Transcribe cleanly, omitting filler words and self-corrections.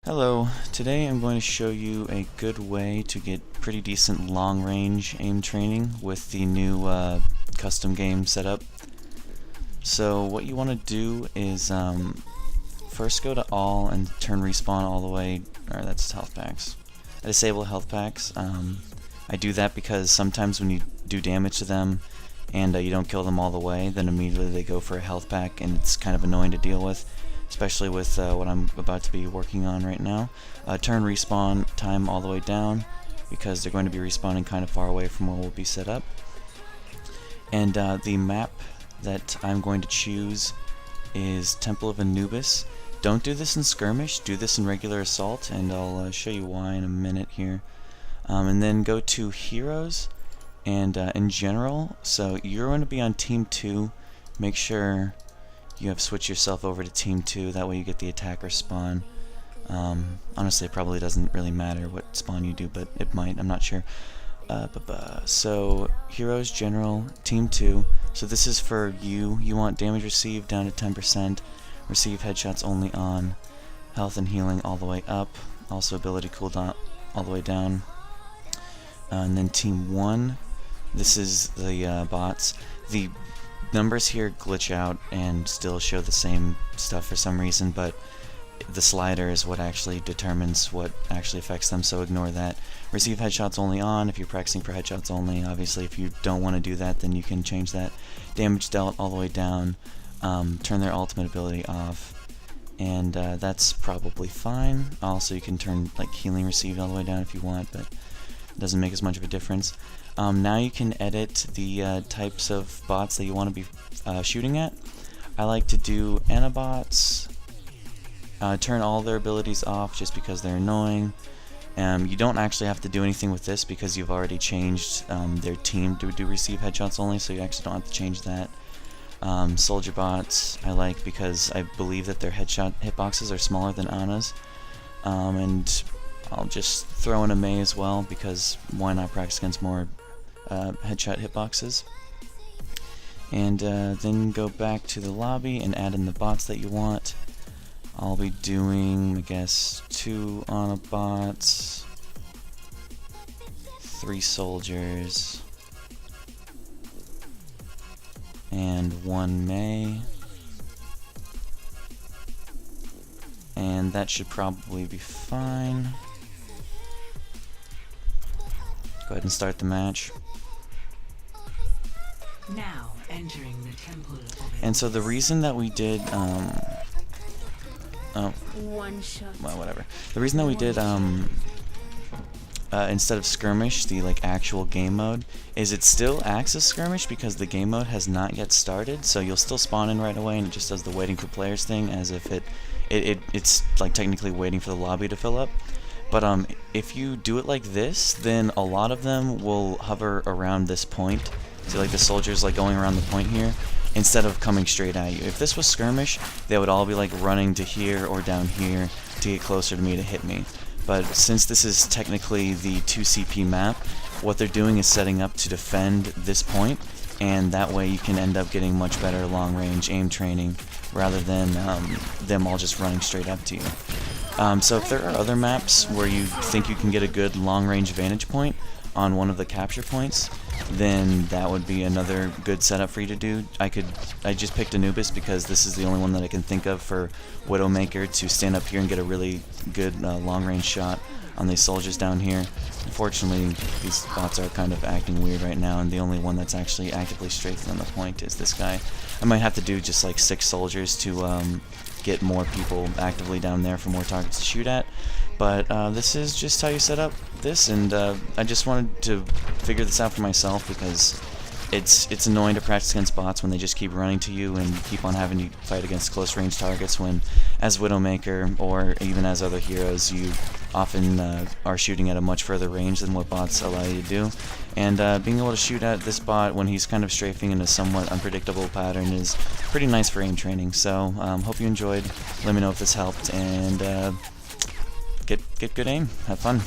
Hello, today I'm going to show you a good way to get pretty decent long-range aim training with the new custom game setup. So what you want to do is first go to all and turn respawn all the way, or that's health packs. I disable health packs. I do that because sometimes when you do damage to them and you don't kill them all the way, then immediately they go for a health pack and it's kind of annoying to deal with. Especially with what I'm about to be working on right now. Turn respawn time all the way down because they're going to be respawning kind of far away from where we'll be set up. And the map that I'm going to choose is Temple of Anubis. Don't do this in skirmish, do this in regular assault, and I'll show you why in a minute here. And then go to heroes and in general, so you're going to be on team 2. Make sure you have switched yourself over to team 2, that way you get the attacker spawn. Honestly, it probably doesn't really matter what spawn you do, but it might, I'm not sure. So, heroes, general, team 2. So this is for you. You want damage received down to 10%, receive headshots only on, health and healing all the way up, also ability cooldown all the way down. And then team 1, this is the bots. The numbers here glitch out and still show the same stuff for some reason, but the slider is what actually determines what actually affects them, so ignore that. Receive headshots only on if you're practicing for headshots only. Obviously, if you don't want to do that, then you can change that. Damage dealt all the way down. Turn their ultimate ability off, and that's probably fine. Also, you can turn like healing received all the way down if you want, but it doesn't make as much of a difference. Now you can edit the types of bots that you want to be shooting at. I like to do Anabots, turn all their abilities off just because they're annoying. You don't actually have to do anything with this because you've already changed their team to do receive headshots only, so you actually don't have to change that. Soldier bots I like because I believe that their headshot hitboxes are smaller than Ana's. And I'll just throw in a Mei as well because why not practice against more headshot hitboxes. And then go back to the lobby and add in the bots that you want. I'll be doing, I guess, 2 Anabots, 3 soldiers, and 1 Mei. And that should probably be fine. Go ahead and start the match. Now entering the temple of And so the reason that we did One shot. well, whatever. The reason that we did instead of skirmish, the like actual game mode, is it still acts as skirmish because the game mode has not yet started. So you'll still spawn in right away, and it just does the waiting for players thing, as if it's like technically waiting for the lobby to fill up. But if you do it like this, then a lot of them will hover around this point. See, like the soldiers like going around the point here, instead of coming straight at you. If this was skirmish, they would all be like running to here or down here to get closer to me to hit me. But since this is technically the 2CP map, what they're doing is setting up to defend this point, and that way you can end up getting much better long-range aim training rather than them all just running straight up to you. So if there are other maps where you think you can get a good long-range vantage point on one of the capture points, then that would be another good setup for you to do. I just picked Anubis because this is the only one that I can think of for Widowmaker to stand up here and get a really good long-range shot on these soldiers down here. Unfortunately, these bots are kind of acting weird right now, and the only one that's actually actively strafing on the point is this guy. I might have to do just like 6 soldiers to get more people actively down there for more targets to shoot at. But this is just how you set up this, and I just wanted to figure this out for myself because it's annoying to practice against bots when they just keep running to you and keep on having to fight against close range targets, when as Widowmaker or even as other heroes you often are shooting at a much further range than what bots allow you to do. And being able to shoot at this bot when he's kind of strafing in a somewhat unpredictable pattern is pretty nice for aim training. So hope you enjoyed. Let me know if this helped, and get good aim. Have fun.